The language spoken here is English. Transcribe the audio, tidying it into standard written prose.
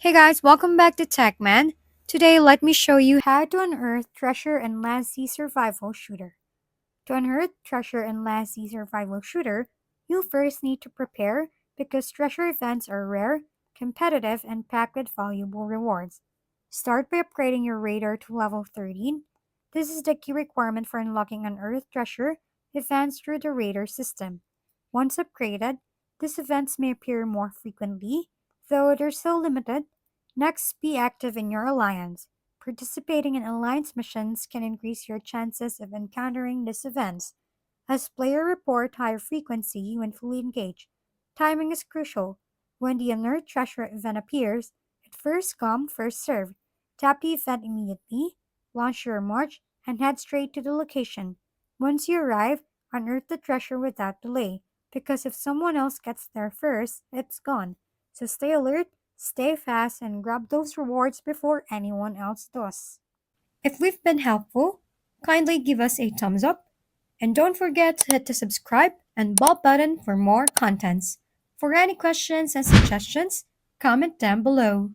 Hey guys, welcome back to TechMan. Today, let me show you how to unearth treasure in Last Sea Survival Shooter. To unearth treasure in Last Sea Survival Shooter, you'll first need to prepare because treasure events are rare, competitive, and packed with valuable rewards. Start by upgrading your radar to level 13. This is the key requirement for unlocking unearthed treasure events through the radar system. Once upgraded, these events may appear more frequently, though they're still limited. Next, be active in your alliance. Participating in alliance missions can increase your chances of encountering these events, as players report higher frequency when fully engaged. Timing is crucial. When the unearthed treasure event appears, it first come, first served. Tap the event immediately, launch your march, and head straight to the location. Once you arrive, unearth the treasure without delay, because if someone else gets there first, it's gone. So stay alert, stay fast, and grab those rewards before anyone else does. If we've been helpful, kindly give us a thumbs up and don't forget to hit the subscribe and bell button for more contents. For any questions and suggestions, comment down below.